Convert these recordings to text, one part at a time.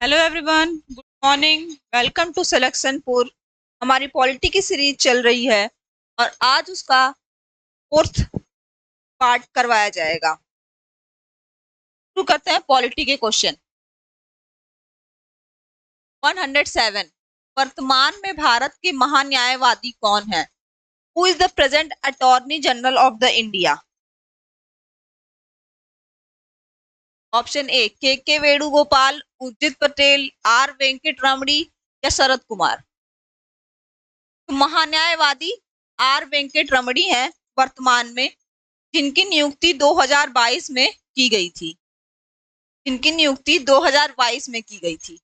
Hello everyone, good morning. Welcome to Selectionpur. हमारी polity की series चल रही है और आज उसका फोर्थ पार्ट करवाया जाएगा। शुरू करते हैं पॉलिटी के क्वेश्चन। 107। वर्तमान में भारत के महान्यायवादी कौन है? Who is the present attorney general of the India? Option A के वेणुगोपाल, उर्जित पटेल, आर वेंकट रमणी या शरद कुमार। महान्यायवादी आर वेंकट रमणी हैं वर्तमान में, जिनकी नियुक्ति 2022 में की गई थी। जिनकी नियुक्ति 2022 में की गई थी।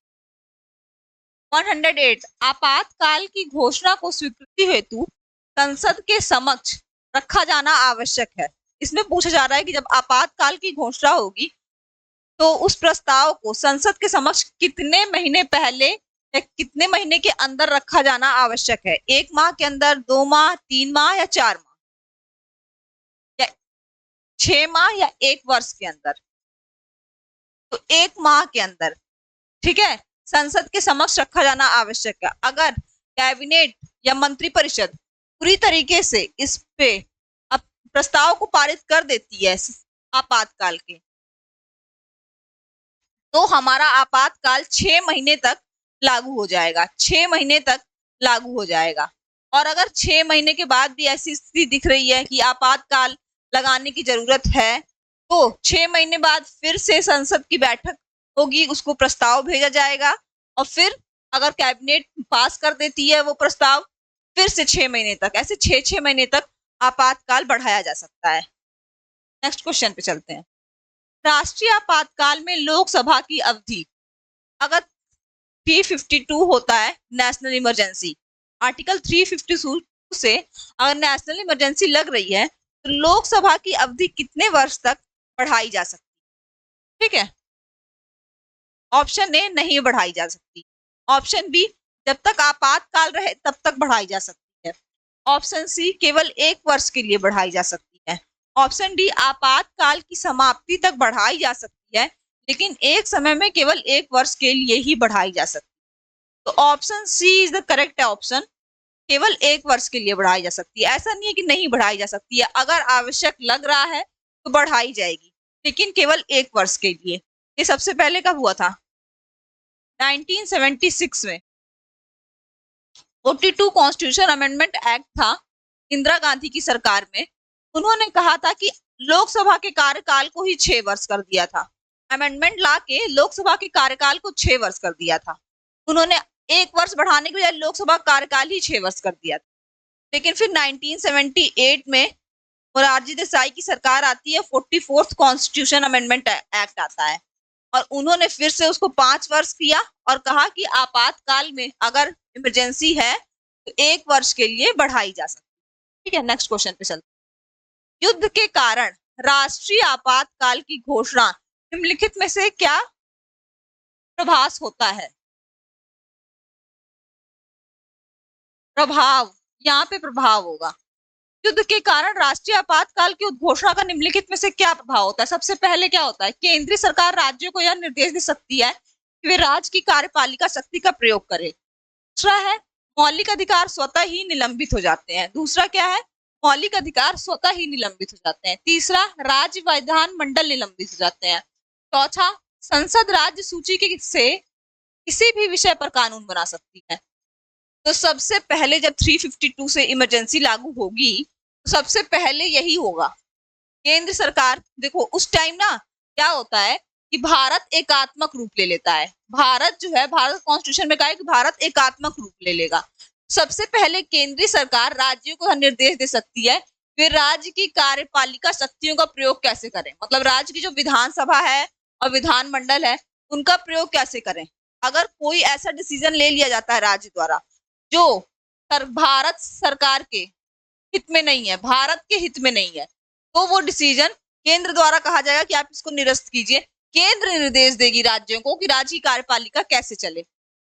108। आपातकाल की घोषणा को स्वीकृति हेतु संसद के समक्ष रखा जाना आवश्यक है। इसमें पूछा जा रहा है कि जब आपातकाल की घोषणा होगी तो उस प्रस्ताव को संसद के समक्ष कितने महीने पहले या कितने महीने के अंदर रखा जाना आवश्यक है? 1 माह के अंदर, 2 माह, 3 माह या 4 माह या 6 माह या 1 वर्ष के अंदर? तो 1 माह के अंदर, ठीक है, संसद के समक्ष रखा जाना आवश्यक है। अगर कैबिनेट या मंत्रिपरिषद पूरी तरीके से इस पे प्रस्ताव को पारित कर देती है आपातकाल के, तो हमारा आपातकाल 6 महीने तक लागू हो जाएगा। 6 महीने तक लागू हो जाएगा। और अगर 6 महीने के बाद भी ऐसी स्थिति दिख रही है कि आपातकाल लगाने की जरूरत है, तो 6 महीने बाद फिर से संसद की बैठक होगी, उसको प्रस्ताव भेजा जाएगा और फिर अगर कैबिनेट पास कर देती है वो प्रस्ताव, फिर से 6 महीने तक, ऐसे 6 महीने तक आपातकाल बढ़ाया जा सकता है। नेक्स्ट क्वेश्चन पे चलते हैं। राष्ट्रीय आपातकाल में लोकसभा की अवधि अगर 352 होता है नेशनल इमरजेंसी, आर्टिकल 352 से अगर नेशनल इमरजेंसी लग रही है तो लोकसभा की अवधि कितने वर्ष तक बढ़ाई जा सकती है? ठीक है। ऑप्शन ए नहीं बढ़ाई जा सकती। ऑप्शन बी जब तक आपातकाल रहे तब तक बढ़ाई जा सकती है। ऑप्शन सी केवल 1 वर्ष के लिए बढ़ाई जा सकती है। ऑप्शन डी आपातकाल की समाप्ति तक बढ़ाई जा सकती है, लेकिन एक समय में केवल 1 वर्ष के लिए ही बढ़ाई जा सकती है। तो option C is the correct option. केवल 1 वर्ष के लिए बढ़ाई जा सकती है। ऐसा नहीं है कि नहीं बढ़ाई जा सकती है, अगर आवश्यक लग रहा है तो बढ़ाई जाएगी, लेकिन केवल 1 वर्ष के लिए। ये सबसे पहले कब हुआ था? 1976 में 42 कॉन्स्टिट्यूशन अमेंडमेंट एक्ट था इंदिरा गांधी की सरकार में। उन्होंने कहा था कि लोकसभा के कार्यकाल को ही 6 वर्ष कर दिया था। अमेंडमेंट ला के लोकसभा के कार्यकाल को 6 वर्ष कर दिया था। उन्होंने 1 वर्ष बढ़ाने के बजाय लोकसभा कार्यकाल ही 6 वर्ष कर दिया था। लेकिन फिर 1978 में मोरारजी देसाई की सरकार आती है, 44th कॉन्स्टिट्यूशन अमेंडमेंट एक्ट आता है और उन्होंने फिर से उसको 5 वर्ष किया और कहा कि आपातकाल में अगर इमरजेंसी है तो 1 वर्ष के लिए बढ़ाई जा सकती है। ठीक है, नेक्स्ट क्वेश्चन पे चलते। युद्ध के कारण राष्ट्रीय आपातकाल की घोषणा निम्नलिखित में से क्या प्रभास होता है? प्रभाव, यहाँ पे प्रभाव होगा। युद्ध के कारण राष्ट्रीय आपातकाल की घोषणा का निम्नलिखित में से क्या प्रभाव होता है? सबसे पहले क्या होता है? केंद्रीय सरकार राज्यों को यह निर्देश दे सकती है कि वे राज्य की कार्यपालिका शक्ति का प्रयोग करें। दूसरा है मौलिक अधिकार स्वतः ही निलंबित हो जाते हैं। दूसरा क्या है? मौलिक अधिकार स्वतः ही निलंबित हो जाते हैं। तीसरा, राज्य विधान मंडल निलंबित हो जाते हैं। चौथा, संसद राज्य सूची के से किसी भी विषय पर कानून बना सकती है। तो सबसे पहले जब 352 से इमरजेंसी लागू होगी तो सबसे पहले यही होगा। केंद्र सरकार, देखो उस टाइम ना क्या होता है कि भारत एकात्मक रूप ले लेता है। भारत जो है, भारत कॉन्स्टिट्यूशन में कहा है कि भारत एकात्मक रूप ले लेगा। सबसे पहले केंद्रीय सरकार राज्यों को निर्देश दे सकती है वे राज्य की कार्यपालिका शक्तियों का प्रयोग कैसे करें, मतलब राज्य की जो विधानसभा है और विधानमंडल है उनका प्रयोग कैसे करें। अगर कोई ऐसा डिसीजन ले लिया जाता है राज्य द्वारा जो भारत सरकार के हित में नहीं है, भारत के हित में नहीं है, तो वो डिसीजन केंद्र द्वारा कहा जाएगा कि आप इसको निरस्त कीजिए। केंद्र निर्देश देगी राज्यों को कि राज्य की कार्यपालिका कैसे चले।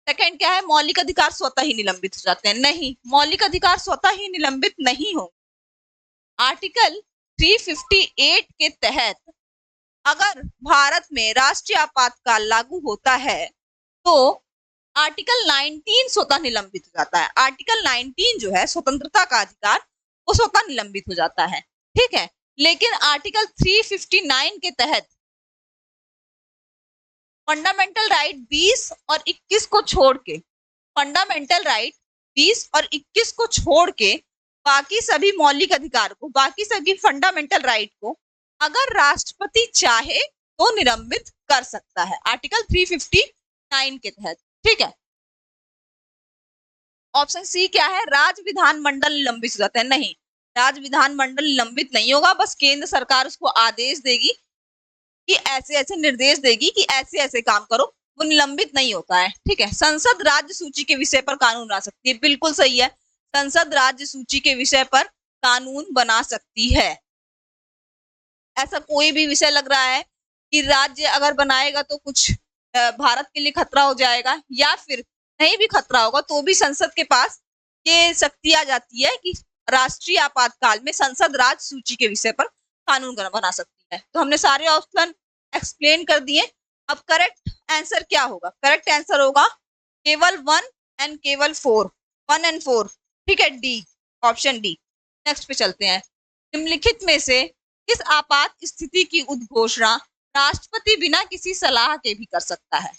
सेकंड क्या है? मौलिक अधिकार स्वतः ही निलंबित हो जाते हैं। नहीं, मौलिक अधिकार स्वतः ही निलंबित नहीं हो। आर्टिकल 358 के तहत अगर भारत में राष्ट्रीय आपातकाल लागू होता है तो आर्टिकल 19 स्वतः निलंबित हो जाता है। आर्टिकल 19 जो है स्वतंत्रता का अधिकार, वो स्वतः निलंबित हो जाता है, ठीक है। लेकिन आर्टिकल 359 के तहत फंडामेंटल राइट 20 और 21 को छोड़ के, फंडामेंटल राइट 20 और 21 को छोड़ के बाकी सभी मौलिक अधिकार को, बाकी सभी फंडामेंटल राइट को अगर राष्ट्रपति चाहे तो निलंबित कर सकता है आर्टिकल 359 के तहत, ठीक है। ऑप्शन सी क्या है, राज्य विधानमंडल निलंबित हो जाता है। नहीं, राज्य विधानमंडल निलंबित नहीं होगा, बस केंद्र सरकार उसको आदेश देगी कि ऐसे ऐसे निर्देश देगी कि ऐसे ऐसे काम करो, वो निलंबित नहीं होता है, ठीक है। संसद राज्य सूची के विषय पर कानून बना सकती है, बिल्कुल सही है, संसद राज्य सूची के विषय पर कानून बना सकती है। ऐसा कोई भी विषय लग रहा है कि राज्य अगर बनाएगा तो कुछ भारत के लिए खतरा हो जाएगा, या फिर नहीं भी खतरा होगा तो भी संसद के पास ये शक्ति आ जाती है कि राष्ट्रीय आपातकाल में संसद राज्य सूची के विषय पर कानून बना सकती है। तो हमने सारे ऑप्शन एक्सप्लेन कर दिए। अब करेक्ट आंसर क्या होगा, करेक्ट आंसर होगा केवल 1 एंड केवल 4, 1 एंड 4, ठीक है, डी, ऑप्शन डी। नेक्स्ट पे चलते हैं। निम्नलिखित में से किस आपात स्थिति की उद्घोषणा राष्ट्रपति बिना किसी सलाह के भी कर सकता है?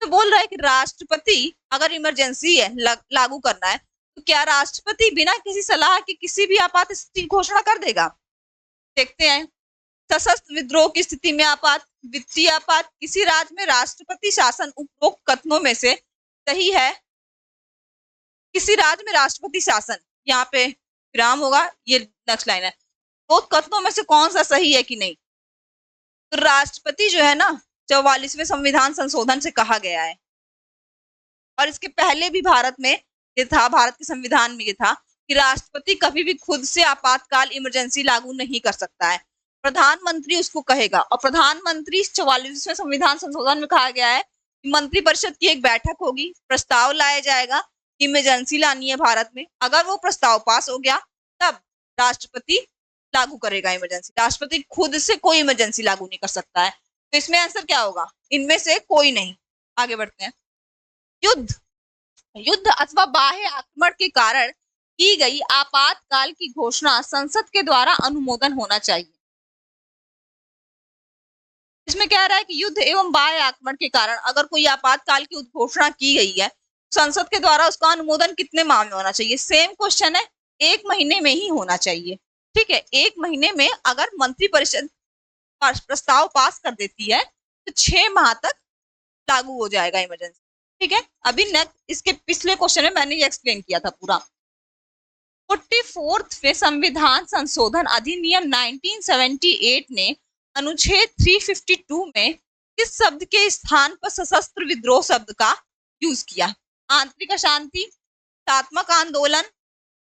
तो बोल रहा है कि राष्ट्रपति अगर इमरजेंसी है लागू करना है तो क्या राष्ट्रपति बिना किसी सलाह के किसी भी आपात स्थिति की घोषणा कर देगा? देखते हैं। सशस्त्र विद्रोह की स्थिति में आपात, वित्तीय आपात, किसी राज्य में राष्ट्रपति शासन, उपरोक्त कथनों में से सही है। किसी राज्य में राष्ट्रपति शासन, यहाँ पे विराम होगा, ये नेक्स्ट लाइन है। तो कथनों में से कौन सा सही है कि नहीं? तो राष्ट्रपति जो है ना 44वें संविधान संशोधन से कहा गया है, और इसके पहले भी भारत में ये था, भारत के संविधान में ये था कि राष्ट्रपति कभी भी खुद से आपातकाल इमरजेंसी लागू नहीं कर सकता है, प्रधानमंत्री उसको कहेगा। और प्रधानमंत्री 44वें संविधान संशोधन में कहा गया है कि मंत्रिपरिषद की एक बैठक होगी, प्रस्ताव लाया जाएगा, इमरजेंसी लानी है भारत में, अगर वो प्रस्ताव पास हो गया तब राष्ट्रपति लागू करेगा इमरजेंसी। राष्ट्रपति खुद से कोई इमरजेंसी लागू नहीं कर सकता है। तो इसमें आंसर क्या होगा, इनमें से कोई नहीं। आगे बढ़ते हैं। युद्ध, युद्ध अथवा बाह्य आक्रमण के कारण की गई आपातकाल की घोषणा संसद के द्वारा अनुमोदन होना चाहिए। इसमें कह रहा है कि युद्ध एवं बाह्य आक्रमण के कारण अगर कोई आपातकाल की घोषणा की गई है, संसद के द्वारा उसका अनुमोदन कितने माह में होना चाहिए? सेम क्वेश्चन है, 1 महीने में ही होना चाहिए, ठीक है। 1 महीने में अगर मंत्रिपरिषद प्रस्ताव पास कर देती है तो 6 माह तक लागू हो जाएगा इमरजेंसी, ठीक है। अभी नेक्स्ट इसके पिछले क्वेश्चन में मैंने ये एक्सप्लेन किया था पूरा। 44वें संविधान संशोधन अधिनियम 1978 ने अनुच्छेद 352 में किस शब्द के स्थान पर सशस्त्र विद्रोह शब्द का यूज किया? आंतरिक अशांति, हिंसात्मक आंदोलन,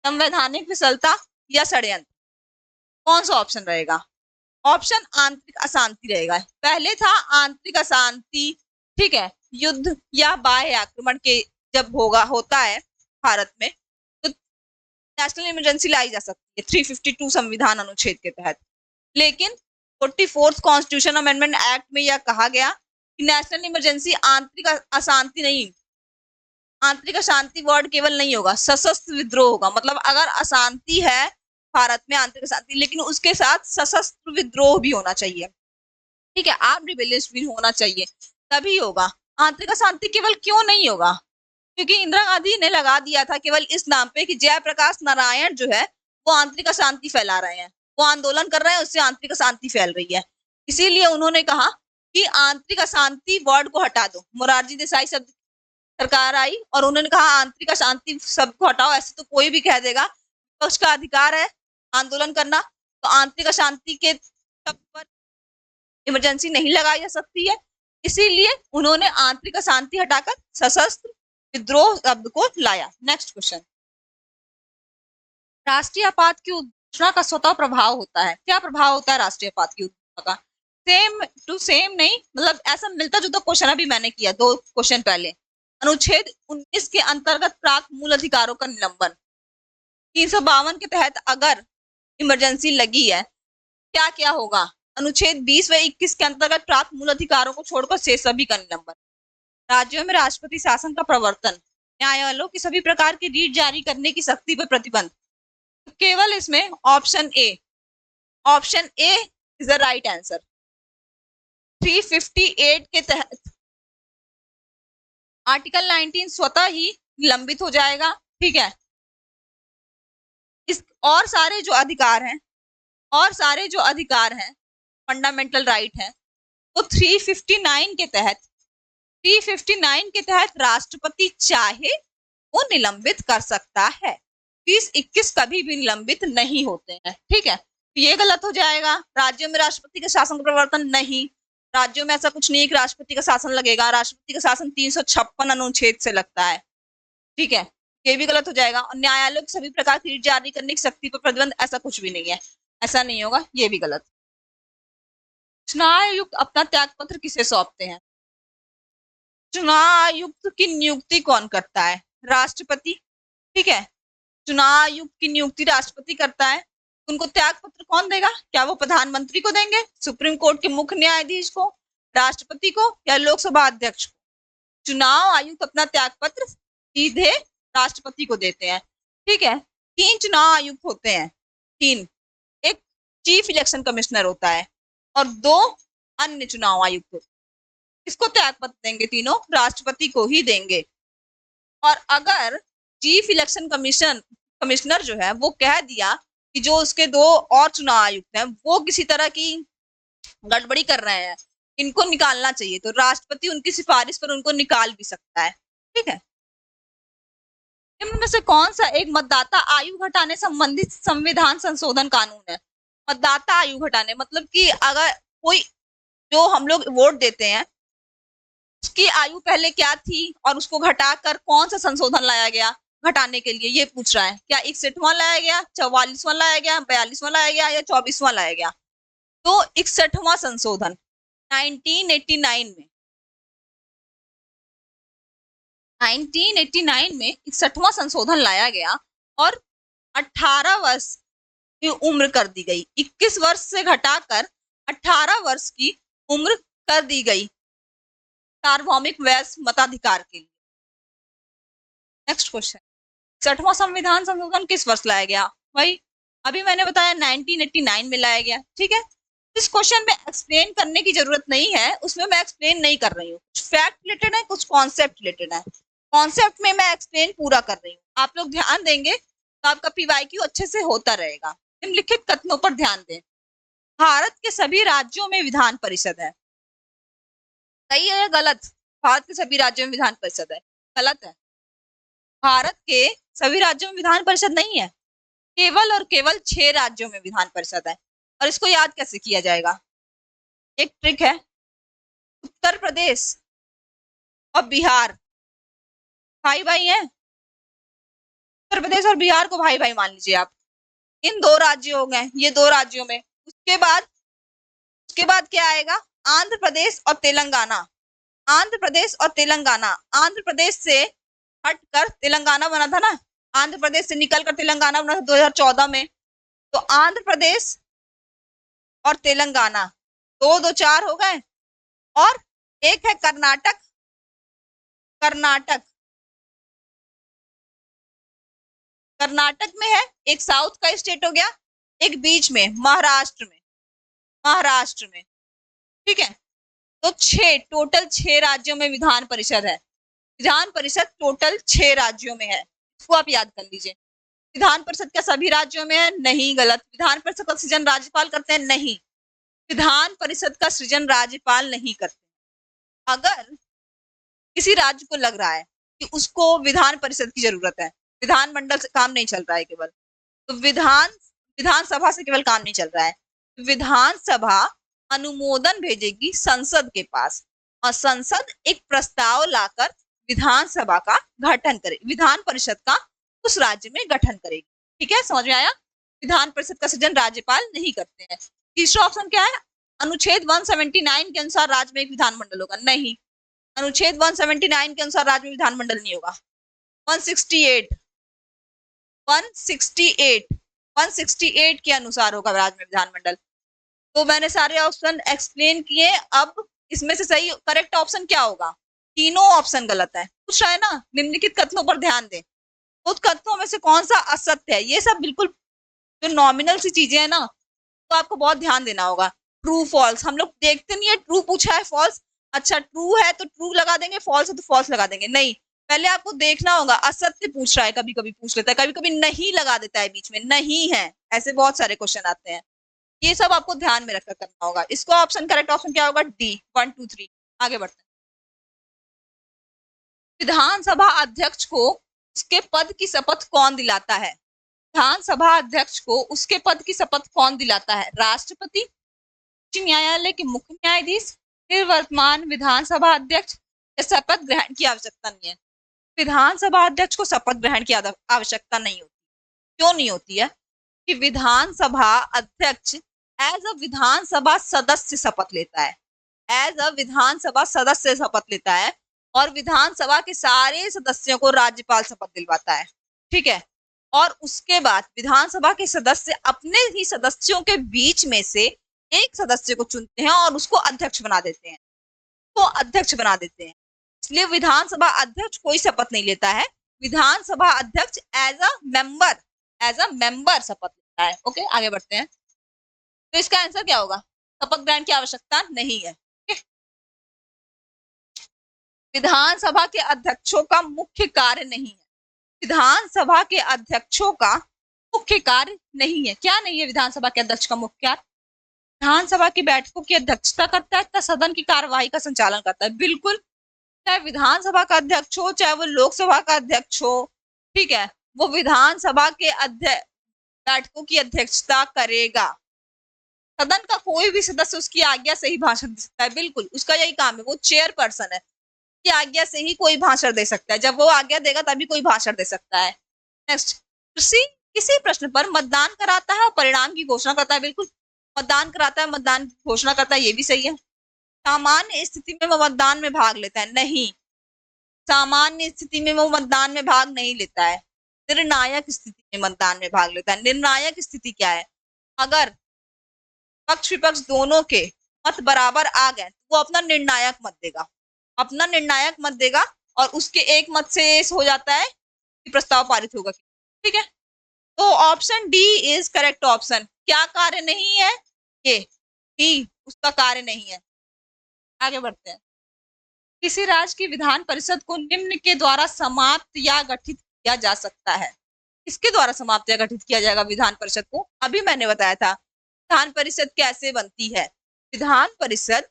संवैधानिक विफलता या षड्यंत्र? कौन सा ऑप्शन रहेगा? ऑप्शन आंतरिक अशांति रहेगा। पहले था आंतरिक अशांति, ठीक है, युद्ध या बाह्य आक्रमण के जब होता है भारत में तो नेशनल इमरजेंसी लाई जा सकती है 352 संविधान अनुच्छेद के तहत। लेकिन 44th कॉन्स्टिट्यूशन अमेंडमेंट एक्ट में यह कहा गया कि नेशनल इमरजेंसी आंतरिक अशांति नहीं, आंतरिक अशांति वर्ड केवल नहीं होगा, सशस्त्र विद्रोह होगा। मतलब अगर अशांति है भारत में, आंतरिक अशांति, लेकिन उसके साथ सशस्त्र विद्रोह भी होना चाहिए, ठीक है, आर्म्ड रिबेलियन भी होना चाहिए, तभी होगा। आंतरिक अशांति केवल क्यों नहीं होगा? क्योंकि इंदिरा गांधी ने लगा दिया था केवल इस नाम पे कि जयप्रकाश नारायण जो है वो आंतरिक अशांति फैला रहे हैं, वो आंदोलन कर रहे हैं, उससे आंतरिक अशांति फैल रही है। इसीलिए उन्होंने कहा कि आंतरिक अशांति वर्ड को हटा दो। मोरारजी देसाई शब्द सरकार आई और उन्होंने कहा आंतरिक अशांति शब्द को हटाओ, ऐसे तो कोई भी कह देगा विपक्ष का अधिकार है आंदोलन करना, तो आंतरिक अशांति के शब्द पर इमरजेंसी नहीं लगाई जा सकती है। इसीलिए उन्होंने आंतरिक अशांति हटाकर सशस्त्र विद्रोह शब्द को लाया। नेक्स्ट क्वेश्चन, राष्ट्रीय आपात की घोषणा का स्वतः प्रभाव होता है। क्या प्रभाव होता है राष्ट्रीय आपात की घोषणा का? सेम टू सेम नहीं, मतलब ऐसा मिलता जुलता क्वेश्चन अभी मैंने किया 2 क्वेश्चन पहले। अनुच्छेद 19 के अंतर्गत प्राप्त मूल अधिकारों का निलंबन, 352 के तहत अगर इमरजेंसी लगी है क्या क्या होगा? अनुच्छेद 20 व 21 के अंतर्गत प्राप्त मूल अधिकारों को छोड़कर शेष सभी का निलंबन। राज्यों में राष्ट्रपति शासन का प्रवर्तन, न्यायालयों की सभी प्रकार की रीट जारी करने की शक्ति पर प्रतिबंध। तो केवल इसमें option A is the right answer. 358 के तहत आर्टिकल 19 स्वतः ही निलंबित हो जाएगा, ठीक है। इस और सारे जो अधिकार हैं फंडामेंटल राइट हैं, तो 359 के तहत राष्ट्रपति चाहे वो निलंबित कर सकता है। 30-21 कभी भी निलंबित नहीं होते हैं, ठीक है। ये गलत हो जाएगा। राज्यों में राष्ट्रपति के शासन का प्रवर्तन नहीं, राज्यों में ऐसा कुछ नहीं कि राष्ट्रपति का शासन लगेगा। राष्ट्रपति का शासन 356 अनुच्छेद से लगता है, ठीक है। ये भी गलत हो जाएगा। और न्यायालय की सभी प्रकार की रीट जारी करने की शक्ति पर प्रतिबंध, ऐसा कुछ भी नहीं है, ऐसा नहीं होगा, ये भी गलत। चुनाव आयुक्त अपना त्याग पत्र किसे सौंपते हैं? चुनाव आयुक्त की नियुक्ति कौन करता है? राष्ट्रपति, ठीक है। चुनाव आयुक्त की नियुक्ति राष्ट्रपति करता है। उनको त्याग पत्र कौन देगा? क्या वो प्रधानमंत्री को देंगे, सुप्रीम कोर्ट के मुख्य न्यायाधीश को, राष्ट्रपति को, या लोकसभा अध्यक्ष को? चुनाव आयुक्त अपना त्याग पत्र सीधे राष्ट्रपति को देते हैं, ठीक है। 3 चुनाव आयुक्त होते हैं, 3। एक चीफ इलेक्शन कमिश्नर होता है और 2 अन्य चुनाव आयुक्त होते हैं। किसको त्याग पत्र देंगे? तीनों राष्ट्रपति को ही देंगे। और अगर चीफ इलेक्शन कमिश्नर जो है वो कह दिया कि जो उसके 2 और चुनाव आयुक्त हैं वो किसी तरह की गड़बड़ी कर रहे हैं, इनको निकालना चाहिए, तो राष्ट्रपति उनकी सिफारिश पर उनको निकाल भी सकता है, ठीक है। इनमें से कौन सा एक मतदाता आयु घटाने संबंधित संविधान संशोधन कानून है? मतदाता आयु घटाने मतलब कि अगर कोई, जो हम लोग वोट देते हैं, उसकी आयु पहले क्या थी और उसको घटाकर कौन सा संशोधन लाया गया घटाने के लिए, ये पूछ रहा है। क्या 61वां लाया गया, 44वां लाया गया, 42वां लाया गया, या 24वां लाया गया? तो 61वां संशोधन 1989 में 1989 में 61वां संशोधन लाया गया और 18 वर्ष की उम्र कर दी गई। 21 वर्ष से घटाकर 18 वर्ष की उम्र कर दी गई सार्वभौमिक वयस्क मताधिकार के लिए। नेक्स्ट क्वेश्चन, 61वां संविधान संशोधन किस वर्ष लाया गया? भाई अभी मैंने बताया 1989 में लाया गया, ठीक है। इस क्वेश्चन में एक्सप्लेन करने की जरूरत नहीं है, उसमें मैं एक्सप्लेन नहीं कर रही हूँ। कुछ फैक्ट रिलेटेड है, कुछ कॉन्सेप्ट रिलेटेड है। कॉन्सेप्ट में मैं एक्सप्लेन पूरा कर रही हूँ, आप लोग ध्यान देंगे तो आपका पीवाईक्यू अच्छे से होता रहेगा। निम्नलिखित कथनों पर ध्यान दें। भारत के सभी राज्यों में विधान परिषद है, सही है या गलत? भारत के सभी राज्यों में विधान परिषद है, गलत है। भारत के सभी राज्यों में विधान परिषद नहीं है, केवल और केवल 6 राज्यों में विधान परिषद है। और इसको याद कैसे किया जाएगा? एक ट्रिक है, उत्तर प्रदेश और बिहार भाई भाई हैं। उत्तर प्रदेश और बिहार को भाई भाई मान लीजिए आप। इन 2 राज्य हो गए, ये 2 राज्यों में। उसके बाद क्या आएगा? आंध्र प्रदेश और तेलंगाना। आंध्र प्रदेश और तेलंगाना, आंध्र प्रदेश से हटकर तेलंगाना बना था ना, आंध्र प्रदेश से निकलकर तेलंगाना बना था 2014 में। तो आंध्र प्रदेश और तेलंगाना 2-2-4 हो गए। और एक है कर्नाटक, कर्नाटक में है, एक साउथ का स्टेट हो गया, एक बीच में महाराष्ट्र में, ठीक है। तो 6 राज्यों में विधान परिषद है। विधान परिषद टोटल 6 राज्यों में है, इसको आप याद कर लीजिए। विधान परिषद क्या सभी राज्यों में है? नहीं, गलत। विधान परिषद का सृजन राज्यपाल करते हैं? नहीं, विधान परिषद का सृजन राज्यपाल नहीं करते। अगर किसी राज्य को लग रहा है कि उसको विधान परिषद की जरूरत है, विधानमंडल से काम नहीं चल रहा है केवल, तो विधानसभा से केवल काम नहीं चल रहा है, विधानसभा अनुमोदन भेजेगी संसद के पास और संसद एक प्रस्ताव लाकर विधानसभा का गठन करेगी, विधान परिषद का उस राज्य में गठन करेगी। ठीक है, समझ में आया? विधान परिषद का सृजन राज्यपाल नहीं करते हैं। तीसरा ऑप्शन क्या है? अनुच्छेद 179 के अनुसार राज्य में एक विधानमंडल होगा? नहीं, अनुच्छेद 179 के अनुसार राज्य में विधानमंडल नहीं होगा। 168 के अनुसार होगा राज्य में विधानमंडल। तो मैंने सारे ऑप्शन एक्सप्लेन किए। अब इसमें से सही करेक्ट ऑप्शन क्या होगा? तीनों ऑप्शन गलत है। पूछ रहा है ना, निम्नलिखित कथनों पर ध्यान दें। उन कथनों में से कौन सा असत्य है? ये सब बिल्कुल जो नॉमिनल सी चीजें हैं ना, तो आपको बहुत ध्यान देना होगा। ट्रू फॉल्स हम लोग देखते नहीं है, ट्रू पूछा है फॉल्स, अच्छा ट्रू है तो ट्रू लगा देंगे, फॉल्स है तो फॉल्स लगा देंगे, नहीं। पहले आपको देखना होगा, असत्य पूछ रहा है, कभी कभी पूछ लेता है, कभी कभी नहीं लगा देता है बीच में, नहीं है, ऐसे बहुत सारे क्वेश्चन आते हैं। ये सब आपको ध्यान में रखकर करना होगा। इसको ऑप्शन, करेक्ट ऑप्शन क्या होगा? डी, 1 2 3। आगे बढ़ते हैं। विधानसभा अध्यक्ष को उसके पद की शपथ कौन दिलाता है? विधानसभा अध्यक्ष को उसके पद की शपथ कौन दिलाता है? राष्ट्रपति, उच्च न्यायालय के मुख्य न्यायाधीश, फिर वर्तमान विधानसभा अध्यक्ष, या शपथ ग्रहण की आवश्यकता नहीं है? विधानसभा अध्यक्ष को शपथ ग्रहण की आवश्यकता नहीं होती। क्यों नहीं होती है? कि विधानसभा अध्यक्ष एज अ विधानसभा सदस्य शपथ लेता है, एज अ विधानसभा सदस्य शपथ लेता है, और विधानसभा के सारे सदस्यों को राज्यपाल शपथ दिलवाता है। ठीक है, और उसके बाद विधानसभा के सदस्य अपने ही सदस्यों के बीच में से एक सदस्य को चुनते हैं और उसको अध्यक्ष बना देते हैं, तो अध्यक्ष बना देते हैं। इसलिए विधानसभा अध्यक्ष कोई शपथ नहीं लेता है, विधानसभा अध्यक्ष एज अ मेंबर शपथ लेता है। ओके, आगे बढ़ते हैं। तो इसका आंसर क्या होगा? शपथ ग्रहण की आवश्यकता नहीं है। विधानसभा के अध्यक्षों का मुख्य कार्य नहीं है, विधानसभा के अध्यक्षों का मुख्य कार्य नहीं है। क्या नहीं है विधानसभा के अध्यक्ष का मुख्य कार्य? विधानसभा की बैठकों की अध्यक्षता करता है तथा सदन की कार्यवाही का संचालन करता है। बिल्कुल, चाहे विधानसभा का अध्यक्ष हो, चाहे वो लोकसभा का अध्यक्ष हो, ठीक है, वो विधानसभा के अध्यक्ष बैठकों की अध्यक्षता करेगा। सदन का कोई भी सदस्य उसकी आज्ञा से ही भाषण दे सकता है। बिल्कुल, उसका यही काम है, वो चेयरपर्सन है, की आज्ञा से ही कोई भाषण दे सकता है, जब वो आज्ञा देगा तभी कोई भाषण दे सकता है। नेक्स्ट, किसी प्रश्न पर मतदान कराता है और परिणाम की घोषणा करता है। बिल्कुल, मतदान कराता है, मतदान की घोषणा करता है, ये भी सही है। सामान्य स्थिति में वो मतदान में भाग लेता है? नहीं, सामान्य स्थिति में वो मतदान में भाग नहीं लेता है, निर्णायक स्थिति में मतदान में भाग लेता है। निर्णायक स्थिति क्या है? अगर पक्ष विपक्ष दोनों के मत बराबर आ गए तो वो अपना निर्णायक मत देगा, अपना निर्णायक मत देगा, और उसके एक मत से हो जाता है कि प्रस्ताव पारित होगा। ठीक है, तो option D is correct option. क्या कार्य नहीं है? ये डी उसका कार्य नहीं है। आगे बढ़ते हैं। किसी राज्य की विधान परिषद को निम्न के द्वारा समाप्त या गठित किया जा सकता है? किसके द्वारा समाप्त या गठित किया जाएगा विधान परिषद को? अभी मैंने बताया था विधान परिषद कैसे बनती है। विधान परिषद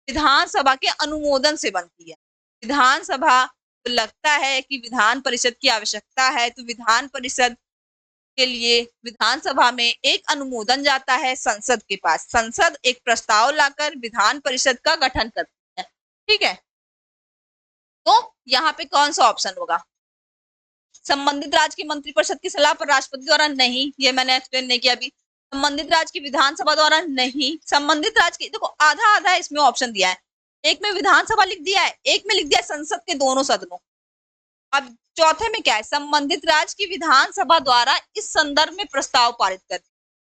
विधानसभा के अनुमोदन से बनती है। विधानसभा को लगता है कि विधान परिषद की आवश्यकता है, तो विधान परिषद के लिए विधानसभा में एक अनुमोदन जाता है संसद के पास, संसद एक प्रस्ताव लाकर विधान परिषद का गठन करती है। ठीक है, तो यहाँ पे कौन सा ऑप्शन होगा? संबंधित राज्य की मंत्रिपरिषद की सलाह पर राष्ट्रपति द्वारा नहीं, ये मैंने एक्सप्लेन नहीं किया अभी। संबंधित राज्य की विधानसभा द्वारा नहीं, संबंधित राज्य की, देखो आधा आधा इसमें ऑप्शन दिया है, एक में विधानसभा लिख दिया है, एक में लिख दिया है संसद के दोनों सदनों। अब चौथे में क्या है? संबंधित राज्य की विधानसभा द्वारा इस संदर्भ में प्रस्ताव पारित कर,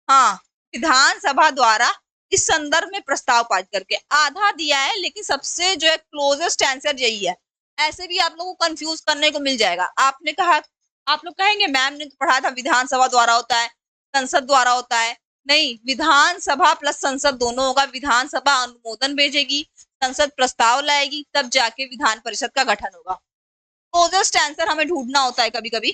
हाँ, विधानसभा द्वारा इस संदर्भ में प्रस्ताव पारित करके। आधा दिया है, लेकिन सबसे जो है क्लोजेस्ट आंसर यही है। ऐसे भी आप लोगों को कंफ्यूज करने को मिल जाएगा। आपने कहा, आप लोग कहेंगे मैम ने तो पढ़ा था विधानसभा द्वारा होता है, संसद द्वारा होता है। नहीं, विधानसभा प्लस संसद दोनों होगा। विधानसभा अनुमोदन भेजेगी, संसद प्रस्ताव लाएगी, तब जाके विधान परिषद का गठन होगा। क्लोजेस्ट आंसर हमें ढूंढना होता है कभी कभी,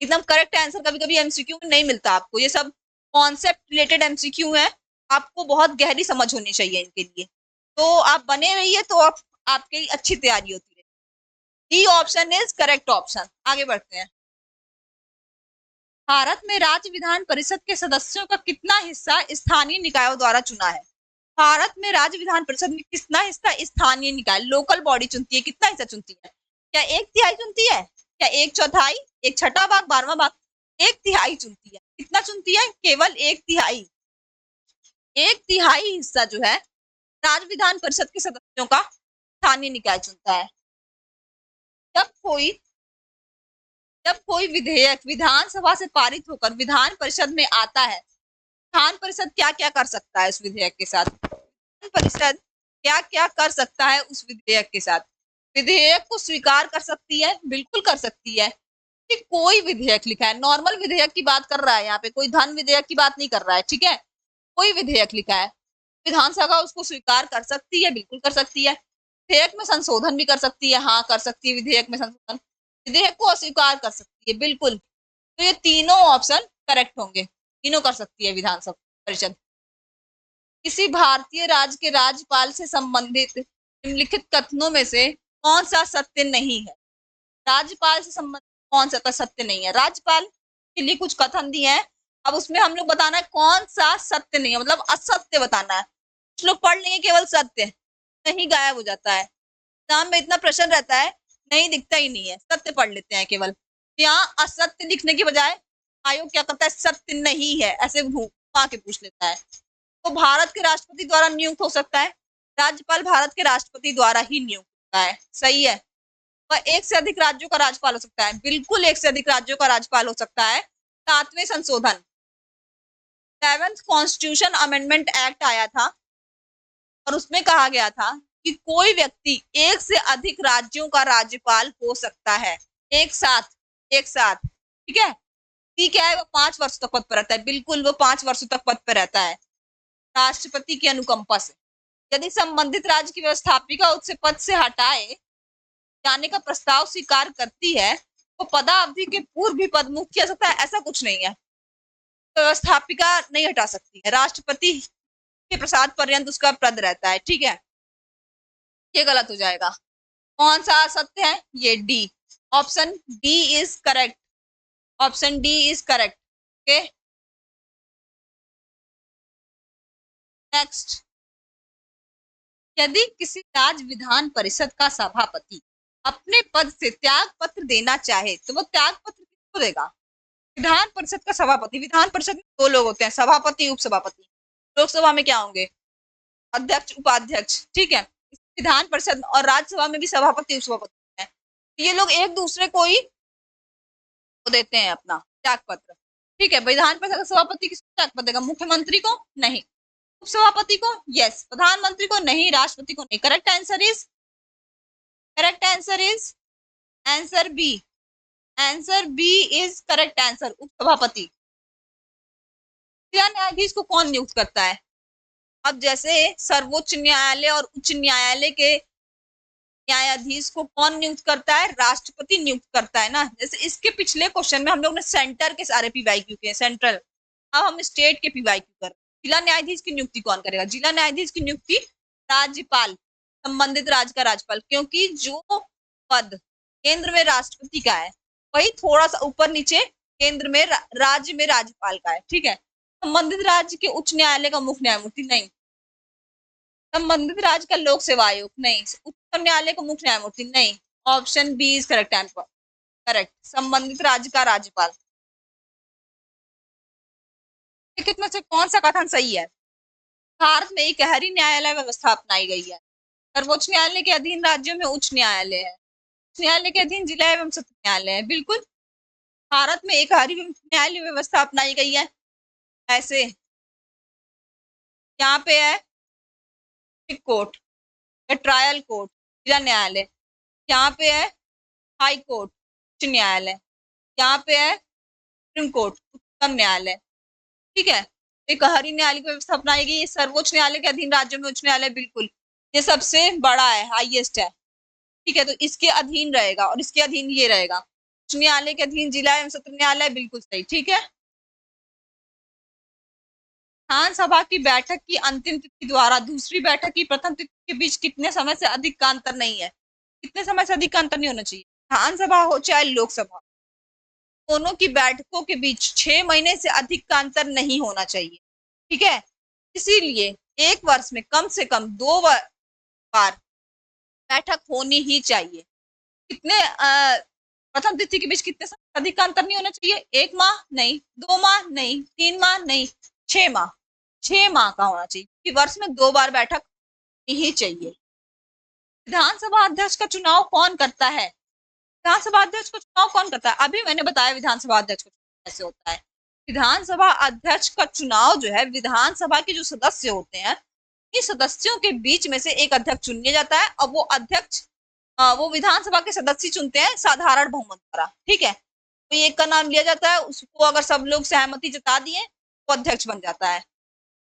एकदम करेक्ट आंसर कभी कभी एमसीक्यू में नहीं मिलता आपको। ये सब कॉन्सेप्ट रिलेटेड एमसीक्यू है, आपको बहुत गहरी समझ होनी चाहिए इनके लिए, तो आप बने रहिए, तो आपके लिए अच्छी तैयारी होती है। D option is correct option. आगे बढ़ते हैं। भारत में राज्य विधान परिषद के सदस्यों का कितना हिस्सा स्थानीय निकायों द्वारा चुना है? भारत में राज्य विधान परिषद में कितना हिस्सा स्थानीय निकाय, लोकल बॉडी चुनती है? कितना हिस्सा चुनती है? क्या 1/3 चुनती है? क्या 1/4, 1/6 भाग, 12वां भाग? 1/3 चुनती है। कितना चुनती है? केवल 1/3। 1/3 हिस्सा जो है राज्य विधान परिषद के सदस्यों का स्थानीय निकाय चुनता है। जब कोई विधेयक विधानसभा से पारित होकर विधान परिषद में आता है, विधान परिषद क्या क्या कर सकता है उस विधेयक के साथ? विधान परिषद क्या क्या कर सकता है उस विधेयक के साथ? विधेयक को स्वीकार कर सकती है, बिल्कुल कर सकती है कि कोई विधेयक लिखा है, नॉर्मल विधेयक की बात कर रहा है यहाँ पे, कोई धन विधेयक की बात नहीं कर रहा है, ठीक है। कोई विधेयक लिखा है, विधानसभा उसको स्वीकार कर सकती है, बिल्कुल कर सकती है। विधेयक में संशोधन भी कर सकती है, हाँ कर सकती है विधेयक में संशोधन। विधेयक को अस्वीकार कर सकती है, बिल्कुल। तो ये तीनों ऑप्शन करेक्ट होंगे, तीनों कर सकती है विधानसभा परिषद। किसी भारतीय राज्य के राज्यपाल से संबंधित निम्नलिखित कथनों में से कौन सा सत्य नहीं है? राज्यपाल से संबंधित कौन सा सत्य नहीं है? राज्यपाल के लिए कुछ कथन दिए हैं, अब उसमें हम लोग बताना है कौन सा सत्य नहीं है, मतलब असत्य बताना है। कुछ लोग पढ़ लेंगे केवल सत्य, नहीं गायब हो जाता है एग्जाम में, इतना प्रश्न रहता है नहीं दिखता ही नहीं है, सत्य पढ़ लेते हैं केवल। यहाँ असत्य लिखने की बजाय आयोग क्या करता है, सत्य नहीं है ऐसे घुमा के पूछ लेता है। तो भारत के राष्ट्रपति द्वारा नियुक्त हो सकता है, राज्यपाल भारत के राष्ट्रपति द्वारा ही नियुक्त होता है, सही है। वह एक से अधिक राज्यों का राज्यपाल हो सकता है, बिल्कुल एक से अधिक राज्यों का राज्यपाल हो सकता है। 7वें संशोधन 7th कॉन्स्टिट्यूशन अमेंडमेंट एक्ट आया था और उसमें कहा गया था कि कोई व्यक्ति एक से अधिक राज्यों का राज्यपाल हो सकता है, एक साथ, एक साथ, ठीक है। ठीक है, वो 5 वर्ष तक पद पर रहता है, बिल्कुल वो 5 वर्षों तक पद पर रहता है राष्ट्रपति की अनुकंपा से। यदि संबंधित राज्य की व्यवस्थापिका उससे पद से हटाए जाने का प्रस्ताव स्वीकार करती है तो पदावधि के पूर्व भी पद मुक्त किया सकता है, ऐसा कुछ नहीं है। व्यवस्थापिका नहीं हटा सकती है, राष्ट्रपति के प्रसाद पर्यंत उसका पद रहता है, ठीक है। ये गलत हो जाएगा। कौन सा सत्य है? ये D, option D is correct, option D is correct. Okay, next, यदि किसी राज्य विधान परिषद का सभापति अपने पद से त्याग पत्र देना चाहे तो वो त्याग पत्र किसको देगा? विधान परिषद का सभापति, विधान परिषद में 2 लोग होते हैं, सभापति उपसभापति। लोकसभा में क्या होंगे? अध्यक्ष उपाध्यक्ष, ठीक है। विधान परिषद और राज्यसभा में भी सभापति उपसभापति है। ये लोग एक दूसरे को ही देते हैं अपना त्याग पत्र, ठीक है। विधान परिषद का सभापति किसको त्याग पत्र देगा? मुख्यमंत्री को? नहीं। उपसभापति को? यस। प्रधानमंत्री को? नहीं। राष्ट्रपति को? नहीं। Correct answer is, correct answer is answer B, answer B is correct answer, उपसभापति। न्यायाधीश को कौन नियुक्त करता है? अब जैसे सर्वोच्च न्यायालय और उच्च न्यायालय के न्यायाधीश को कौन नियुक्त करता है? राष्ट्रपति नियुक्त करता है ना। जैसे इसके पिछले क्वेश्चन में हम लोग ने सेंटर के सारे पीवाईक्यू के, सेंट्रल, अब हम स्टेट के पीवाईक्यू कर। जिला न्यायाधीश की नियुक्ति कौन करेगा? जिला न्यायाधीश की नियुक्ति राज्यपाल, संबंधित राज्य का राज्यपाल, क्योंकि जो पद केंद्र में राष्ट्रपति का है वही थोड़ा सा ऊपर नीचे केंद्र में राज्य में राज्यपाल का है, ठीक है। संबंधित राज्य के उच्च न्यायालय का मुख्य न्यायमूर्ति नहीं, संबंधित राज्य का लोक सेवा आयोग नहीं, उच्चतम न्यायालय का मुख्य न्यायमूर्ति नहीं। Option B is correct answer, correct, संबंधित राज्य का राज्यपाल। में से कौन सा कथन सही है? भारत में इकहरी न्यायालय व्यवस्था अपनाई गई है। सर्वोच्च न्यायालय के अधीन राज्यों में उच्च न्यायालय है, उच्च न्यायालय के अधीन जिला एवं सत्र न्यायालय है, बिल्कुल। भारत में इकहरी न्यायालय व्यवस्था अपनाई गई है। ऐसे यहाँ पे है कोर्ट, ट्रायल कोर्ट, जिला न्यायालय, यहाँ पे है हाई कोर्ट, उच्च न्यायालय, यहाँ पे है सुप्रीम कोर्ट, उच्चतम न्यायालय, ठीक है। इकहरी न्यायालय की व्यवस्था अपनाई गई है। सर्वोच्च न्यायालय के अधीन राज्यों में उच्च न्यायालय, बिल्कुल, ये सबसे बड़ा है, हाईएस्ट है, ठीक है। तो इसके अधीन रहेगा और इसके अधीन ये रहेगा। उच्च न्यायालय के अधीन जिला एवं सत्र न्यायालय, बिल्कुल सही, ठीक है। विधानसभा की बैठक की अंतिम तिथि द्वारा दूसरी बैठक की प्रथम तिथि के बीच कितने समय से अधिक का अंतर नहीं है? कितने समय से अधिक का अंतर नहीं होना चाहिए। विधानसभा हो चाहे लोकसभा, दोनों की बैठकों के बीच 6 महीने से अधिक का अंतर नहीं होना चाहिए, ठीक है। इसीलिए एक वर्ष में कम से कम 2 बार बैठक होनी ही चाहिए। कितने प्रथम तिथि के बीच कितने समय अधिक का अंतर नहीं होना चाहिए? 1 माह नहीं, 2 माह नहीं, 3 माह नहीं, 6 माह, 6 माह का होना चाहिए कि वर्ष में 2 बार बैठक ही चाहिए। विधानसभा अध्यक्ष का चुनाव कौन करता है? विधानसभा अध्यक्ष का चुनाव कौन करता है? अभी मैंने बताया विधानसभा अध्यक्ष का चुनाव कैसे होता है। विधानसभा अध्यक्ष का चुनाव जो है, विधानसभा के जो सदस्य होते हैं, इन सदस्यों के बीच में से एक अध्यक्ष चुन लिया जाता है और वो अध्यक्ष वो विधानसभा के सदस्य चुनते हैं साधारण बहुमत द्वारा, ठीक है। तो एक का नाम लिया जाता है, उसको अगर सब लोग सहमति जता दिए तो अध्यक्ष बन जाता है।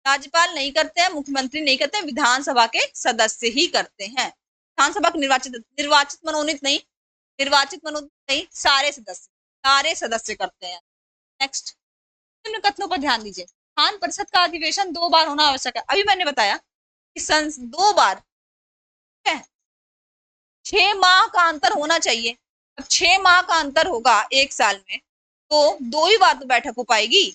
राज्यपाल नहीं करते हैं, मुख्यमंत्री नहीं करते हैं, विधानसभा के सदस्य ही करते हैं। विधानसभा के निर्वाचित मनोनीत नहीं, निर्वाचित मनोनीत नहीं, सारे सदस्य करते हैं। नेक्स्ट, निम्न कथनों पर ध्यान दीजिए। विधान परिषद का अधिवेशन 2 बार होना आवश्यक है। अभी मैंने बताया कि 2 बार, ठीक है, 6 माह का अंतर होना चाहिए। अब 6 माह का अंतर होगा एक साल में, तो 2 ही बार तो बैठक हो पाएगी,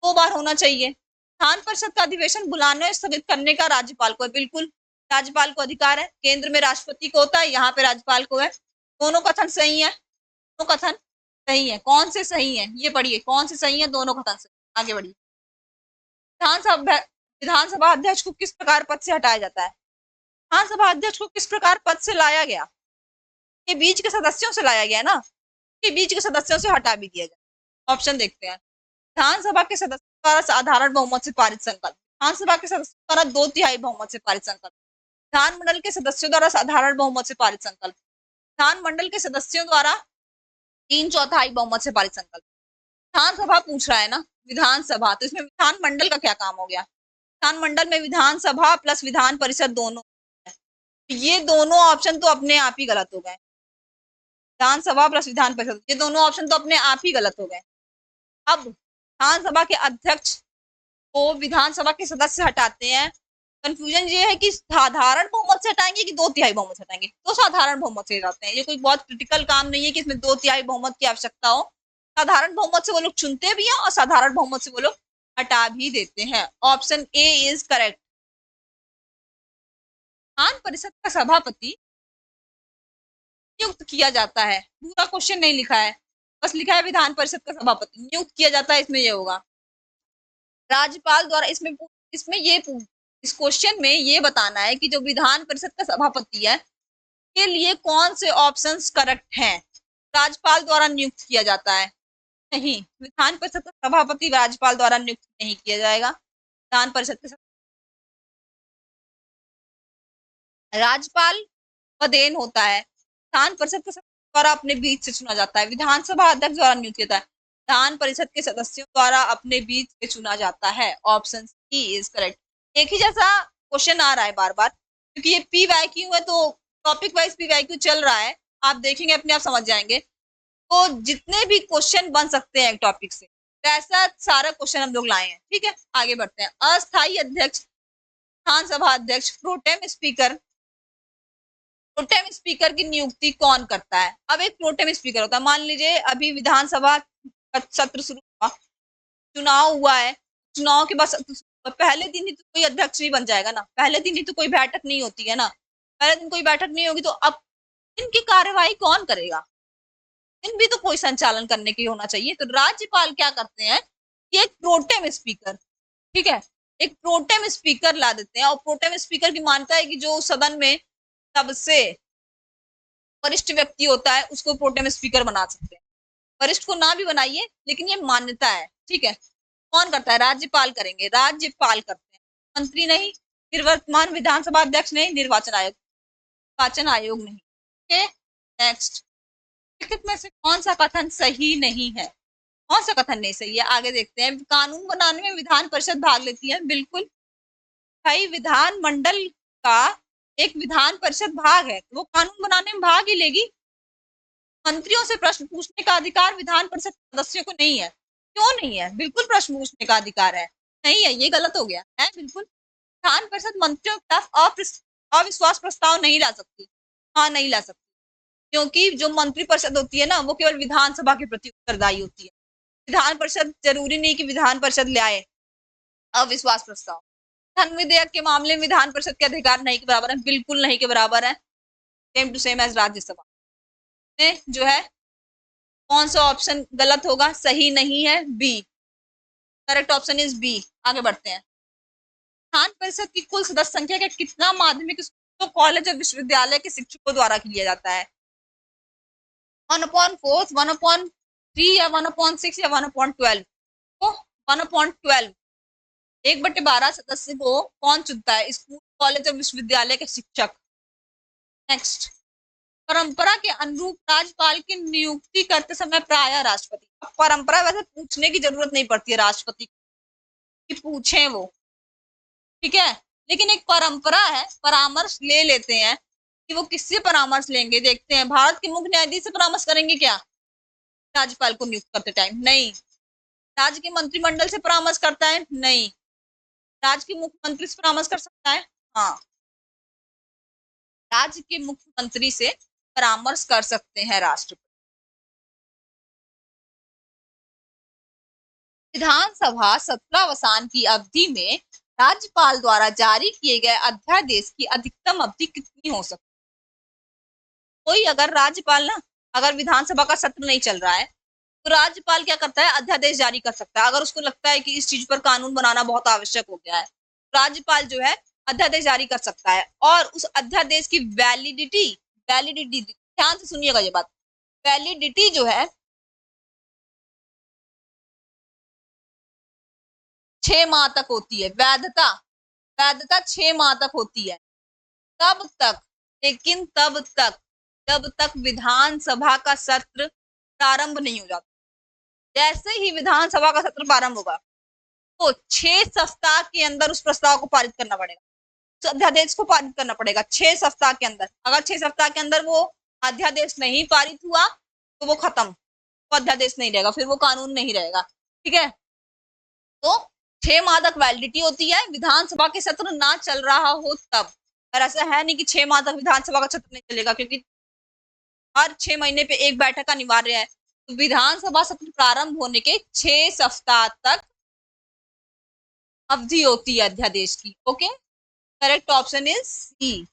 2 बार होना चाहिए। विधान परिषद का अधिवेशन बुलाने और स्थगित करने का राज्यपाल को है, बिल्कुल राज्यपाल को अधिकार है। केंद्र में राष्ट्रपति को होता है, यहाँ पे राज्यपाल को है। दोनों कथन सही है, दोनों कथन सही है। कौन से सही है ये पढ़िए, कौन से सही है, दोनों कथन सही। आगे बढ़िए। विधानसभा अध्यक्ष को किस प्रकार पद से हटाया जाता है? विधानसभा अध्यक्ष को किस प्रकार पद से लाया गया? ये बीच के सदस्यों से लाया गया ना, ये बीच के सदस्यों से हटा भी दिया जाए। ऑप्शन देखते हैं। विधानसभा के सदस्यों द्वारा साधारण बहुमत से पारित संकल्प, विधानसभा के सदस्यों द्वारा 2/3 बहुमत से पारित संकल्प, विधानमंडल के सदस्यों द्वारा साधारण बहुमत से पारित संकल्प, विधानमंडल के सदस्यों द्वारा 3/4 बहुमत से पारित संकल्प। विधानसभा पूछ रहा है ना, विधानसभा, तो इसमें विधानमंडल का क्या काम हो गया? विधानमंडल में विधानसभा प्लस विधान परिषद दोनों, ये दोनों ऑप्शन तो अपने आप ही गलत हो गए। विधानसभा प्लस विधान परिषद, ये दोनों ऑप्शन तो अपने आप ही गलत हो गए। अब विधानसभा के अध्यक्ष को विधानसभा के सदस्य हटाते हैं। कंफ्यूजन ये है कि साधारण बहुमत से हटाएंगे कि 2/3 बहुमत से हटाएंगे, तो साधारण बहुमत से हटाते हैं। ये कोई बहुत क्रिटिकल काम नहीं है कि इसमें 2/3 बहुमत की आवश्यकता हो। साधारण बहुमत से वो लोग चुनते भी हैं और साधारण बहुमत से वो लोग हटा भी देते हैं। Option A is correct. Vidhan Parishad का सभापति नियुक्त किया जाता है, पूरा क्वेश्चन नहीं लिखा है, बस लिखा है विधान परिषद का सभापति नियुक्त किया जाता है, इसमें ये होगा राज्यपाल द्वारा। इसमें ये इस क्वेश्चन में ये बताना है कि जो विधान परिषद का सभापति है के लिए कौन से ऑप्शंस करेक्ट हैं। राज्यपाल द्वारा नियुक्त किया जाता है? नहीं, विधान परिषद का सभापति राज्यपाल द्वारा नियुक्त नहीं किया जाएगा। विधान परिषद के राज्यपाल का देन होता है। विधान परिषद के द्वारा अपने बीच से चुना जाता है। विधानसभा अध्यक्ष द्वारा नियुक्त किया जाता है। विधान परिषद के सदस्यों द्वारा अपने बीच से चुना जाता है। Option C is correct. एक ही जैसा क्वेश्चन आ रहा है बार बार, क्योंकि ये पीवाईक्यू है तो टॉपिक वाइज पीवाईक्यू चल रहा है, आप देखेंगे अपने आप समझ जाएंगे। तो जितने भी क्वेश्चन बन सकते हैं एक टॉपिक से, ऐसा सारा क्वेश्चन हम लोग लाए हैं, ठीक है। आगे बढ़ते हैं। अस्थायी अध्यक्ष, विधानसभा अध्यक्ष, प्रोटेम स्पीकर, प्रोटेम स्पीकर की नियुक्ति कौन करता है? अब एक प्रोटेम स्पीकर होता है, मान लीजिए अभी विधानसभा सत्र शुरू हुआ, चुनाव हुआ है, चुनाव के बाद पहले दिन ही तो कोई अध्यक्ष नहीं बन जाएगा ना, पहले दिन ही तो कोई बैठक नहीं होती है ना, पहले दिन कोई बैठक नहीं होगी तो अब इनकी कार्यवाही कौन करेगा? इन भी तो कोई संचालन करने की होना चाहिए। तो राज्यपाल क्या करते हैं कि एक प्रोटेम स्पीकर, ठीक है, एक प्रोटेम स्पीकर ला देते हैं। और प्रोटेम स्पीकर की मान्यता है कि जो सदन में सबसे वरिष्ठ व्यक्ति होता है उसको प्रोटेम स्पीकर बना सकते हैं। वरिष्ठ को ना भी बनाइए, लेकिन ये मान्यता है, ठीक है। कौन करता है? राज्यपाल करेंगे, राज्यपाल करते हैं, मंत्री नहीं, निर्वर्तमान विधानसभा अध्यक्ष नहीं, निर्वाचन आयोग नहीं। ओके, नेक्स्ट, लिखित में से कौन सा कथन सही नहीं है? कौन सा कथन नहीं सही है? आगे देखते हैं। कानून बनाने में विधान परिषद भाग लेती है, बिल्कुल भाई, विधान मंडल का एक विधान परिषद भाग है, वो कानून बनाने में भाग ही लेगी। मंत्रियों से प्रश्न पूछने का अधिकार विधान परिषद सदस्यों को नहीं है। क्यों नहीं है? बिल्कुल प्रश्न पूछने का अधिकार है। नहीं है, ये गलत हो गया है। बिल्कुल विधान परिषद मंत्रियों के खिलाफ अविश्वास प्रस्ताव नहीं ला सकती। हाँ, नहीं ला सकती, क्योंकि जो मंत्री परिषद होती है ना, वो केवल विधानसभा के प्रति उत्तरदायी होती है। विधान परिषद जरूरी नहीं कि विधान परिषद ले आए अविश्वास प्रस्ताव। धन विधेयक के मामले में विधान परिषद के अधिकार नहीं के बराबर है, बिल्कुल नहीं के बराबर है, same to same as Rajya Sabha में। जो है कौन सा ऑप्शन गलत होगा? सही नहीं है, B. Correct option is B. आगे बढ़ते हैं। विधान परिषद की कुल सदस्य संख्या का कितना माध्यमिक स्कूल, कॉलेज और विश्वविद्यालय के शिक्षकों द्वारा किया जाता है? 1/4, 1/3 या 1/6 या 1/12? तो 1/12, 1/12 सदस्य को कौन चुनता है? स्कूल, कॉलेज और विश्वविद्यालय के शिक्षक। नेक्स्ट, परंपरा के अनुरूप राज्यपाल की नियुक्ति करते समय प्रायः राष्ट्रपति। अब परंपरा वैसे पूछने की जरूरत नहीं पड़ती है राष्ट्रपति की पूछे वो, ठीक है, लेकिन एक परंपरा है, परामर्श ले लेते हैं कि वो किससे परामर्श लेंगे। देखते हैं, भारत के मुख्य न्यायाधीश से परामर्श करेंगे क्या राज्यपाल को नियुक्त करते टाइम? नहीं। राज्य के मंत्रिमंडल से परामर्श करता है? नहीं। राज्य के मुख्यमंत्री से परामर्श कर सकता है? हाँ, राज्य के मुख्यमंत्री से परामर्श कर सकते हैं राष्ट्रपति। विधानसभा सत्रावसान की अवधि में राज्यपाल द्वारा जारी किए गए अध्यादेश की अधिकतम अवधि कितनी हो सकती है? कोई अगर राज्यपाल ना, अगर विधानसभा का सत्र नहीं चल रहा है तो राज्यपाल क्या करता है, अध्यादेश जारी कर सकता है। अगर उसको लगता है कि इस चीज पर कानून बनाना बहुत आवश्यक हो गया है, राज्यपाल जो है अध्यादेश जारी कर सकता है। और उस अध्यादेश की वैलिडिटी, वैलिडिटी ध्यान से सुनिएगा ये बात, वैलिडिटी जो है 6 माह तक होती है। वैधता, वैधता 6 माह तक होती है। तब तक, लेकिन तब तक जब तक विधानसभा का सत्र प्रारंभ नहीं हो जाता। जैसे ही विधानसभा का सत्र प्रारंभ होगा तो 6 सप्ताह के अंदर उस प्रस्ताव को पारित करना पड़ेगा, उस अध्यादेश को पारित करना पड़ेगा 6 सप्ताह के अंदर। अगर 6 सप्ताह के अंदर वो अध्यादेश नहीं पारित हुआ तो वो खत्म, वो अध्यादेश नहीं रहेगा, फिर वो कानून नहीं रहेगा, ठीक है। तो 6 माह तक वैलिडिटी होती है, विधानसभा के सत्र ना चल रहा हो तब। और ऐसा है नहीं कि 6 माह तक विधानसभा का सत्र नहीं चलेगा, क्योंकि हर 6 महीने पे एक बैठक अनिवार्य है। तो विधानसभा सत्र प्रारंभ होने के 6 सप्ताह तक अवधि होती है अध्यादेश की। Okay, correct option is C.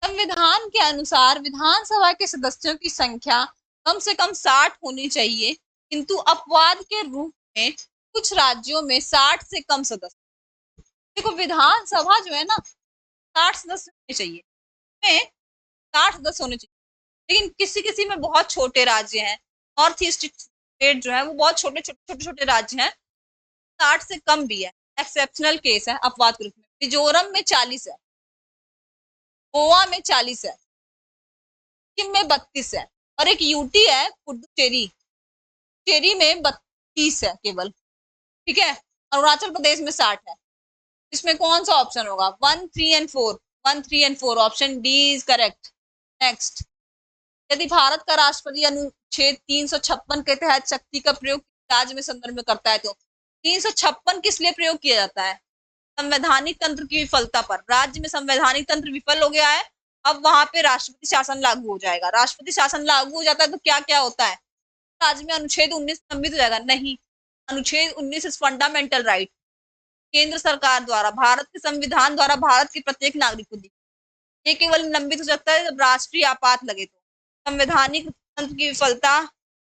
संविधान के अनुसार विधानसभा के सदस्यों की संख्या कम से कम 60 होनी चाहिए, किंतु अपवाद के रूप में कुछ राज्यों में 60 से कम सदस्य। देखो, विधानसभा जो है ना 60 सदस्य होने चाहिए, में 60 सदस्य होने चाहिए, लेकिन किसी किसी में बहुत छोटे राज्य हैं, नॉर्थ ईस्ट स्टेट जो है वो बहुत छोटे छोटे छोटे राज्य हैं, 60 से कम भी है, एक्सेप्शनल केस है अपवाद के रूप में। मिजोरम में 40 है, गोवा में 40 है, सिक्किम में 32 है, और एक यूटी है पुडुचेरी, चेरी में 32 है केवल, ठीक है। अरुणाचल प्रदेश में 60 है। इसमें कौन सा ऑप्शन होगा? 1, 3 and 4, 1, 3 and 4, option D is correct. Next, यदि भारत का राष्ट्रपति अनुच्छेद 356 के तहत शक्ति का प्रयोग राज्य में संदर्भ में करता है तो 356 किस लिए प्रयोग किया जाता है? संवैधानिक तंत्र की विफलता पर। राज्य में संवैधानिक तंत्र विफल हो गया है, अब वहां पे राष्ट्रपति शासन लागू हो जाएगा। राष्ट्रपति शासन लागू हो जाता है तो क्या क्या होता है? राज्य में अनुच्छेद 19 लंबित हो जाएगा? नहीं, अनुच्छेद 19 इज फंडामेंटल राइट, केंद्र सरकार द्वारा, भारत के संविधान द्वारा भारत के प्रत्येक नागरिक को दी। ये केवल निलंबित हो सकता है जब राष्ट्रीय आपात लगे तो। संवैधानिक तंत्र की विफलता,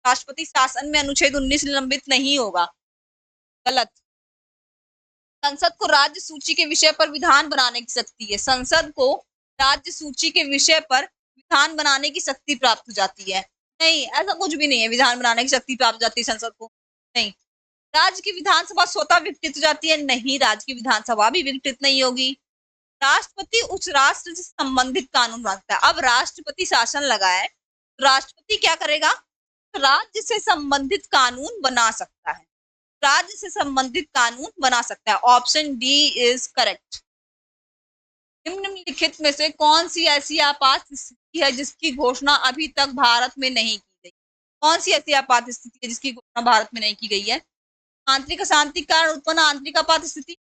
राष्ट्रपति शासन में अनुच्छेद 19 निलंबित नहीं होगा, गलत। संसद को राज्य सूची के विषय पर विधान बनाने की शक्ति है, संसद को राज्य सूची के विषय पर विधान बनाने की शक्ति प्राप्त हो जाती है? नहीं, ऐसा कुछ भी नहीं है, विधान बनाने की शक्ति प्राप्त हो जाती है संसद को, नहीं। राज्य की विधानसभा स्वतः विघटित हो जाती है? नहीं, राज्य की विधानसभा भी विघटित नहीं होगी। राष्ट्रपति उस राष्ट्र से संबंधित कानून बनाता है। अब राष्ट्रपति शासन लगा है, तो राष्ट्रपति क्या करेगा? राज्य से संबंधित कानून बना सकता है, राज्य से संबंधित कानून बना सकता है। Option D is correct. निम्नलिखित में से कौन सी ऐसी आपात स्थिति है जिसकी घोषणा अभी तक भारत में नहीं की गई? कौन सी ऐसी आपात स्थिति है जिसकी घोषणा भारत में नहीं की गई है? आंतरिक अशांति के कारण उत्पन्न आंतरिक आपात स्थिति,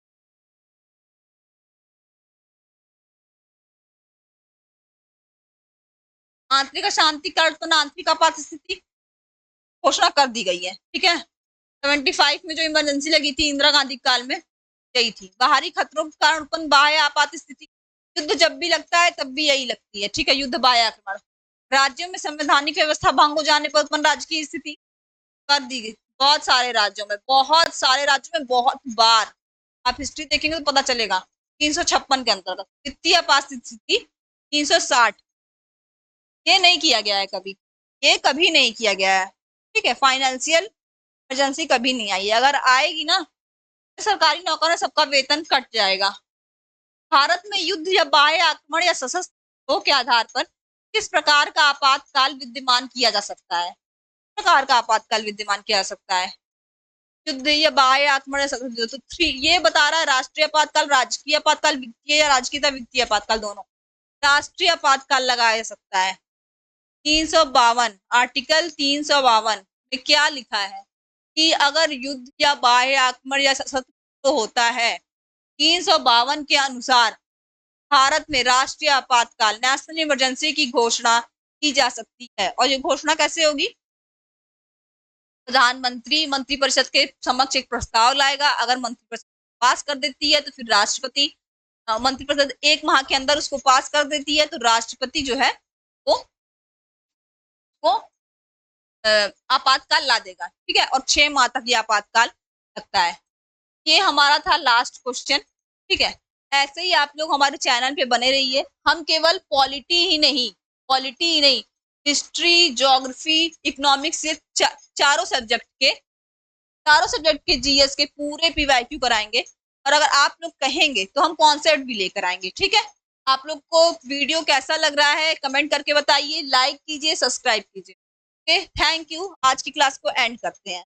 आंतरिक अशांति के कारण उत्पन्न आंतरिक आपात स्थिति घोषणा कर दी गई है, ठीक है। 75 में जो इमरजेंसी लगी थी इंदिरा गांधी काल में, यही थी। बाहरी खतरों के कारण उत्पन्न बाह्य आपात स्थिति, युद्ध जब भी लगता है तब भी यही लगती है, ठीक है, युद्ध बाह्य आक्रमण। राज्यों में संवैधानिक व्यवस्था भंग हो जाने पर उत्पन्न राज्य की स्थिति कर दी गई, बहुत सारे राज्यों में, बहुत सारे राज्यों में, बहुत बार। आप हिस्ट्री देखेंगे तो पता चलेगा। 356 के अंतर्गत वित्तीय आपात स्थिति 360, ये नहीं किया गया है कभी, ये कभी नहीं किया गया है, ठीक है। फाइनेंशियल इमरजेंसी कभी नहीं आई है, अगर आएगी ना तो सरकारी नौकरों सबका वेतन कट जाएगा। भारत में युद्ध या बाह्य आक्रमण या सशस्त्र के आधार पर किस प्रकार का आपातकाल विद्यमान किया जा सकता है? प्रकार का आपातकाल विद्यमान किया जा सकता है? युद्ध या बाह्य आक्रमण तो थ्री ये बता रहा है राष्ट्रीय आपातकाल, राजकीय आपातकाल, वित्तीय या राजकीय वित्तीय आपातकाल दोनों। राष्ट्रीय आपातकाल लगाया जा सकता है। 352 आर्टिकल 352 में क्या लिखा है कि अगर युद्ध या बाह्य आक्रमण या शत्रु होता है 352 के अनुसार भारत में राष्ट्रीय आपातकाल नेशनल इमरजेंसी की घोषणा की जा सकती है। और ये घोषणा कैसे होगी? प्रधानमंत्री मंत्रिपरिषद के समक्ष एक प्रस्ताव लाएगा, अगर मंत्रिपरिषद पास कर देती है तो फिर राष्ट्रपति, मंत्रिपरिषद 1 माह के अंदर उसको पास कर देती है तो राष्ट्रपति जो है वो आपातकाल ला देगा, ठीक है। और 6 माह तक ये आपातकाल लगता है। ये हमारा था लास्ट क्वेश्चन, ठीक है। ऐसे ही आप लोग हमारे चैनल पे बने रहिए। हम केवल पॉलिटी ही नहीं, हिस्ट्री, ज्योग्राफी, इकोनॉमिक्स, ये चारों सब्जेक्ट के जीएस के पूरे पीवाईक्यू कराएंगे। और अगर आप लोग कहेंगे तो हम कॉन्सेप्ट भी लेकर आएंगे, ठीक है। आप लोग को वीडियो कैसा लग रहा है कमेंट करके बताइए, लाइक कीजिए, सब्सक्राइब कीजिए। Okay, thank you. आज की क्लास को एंड करते हैं।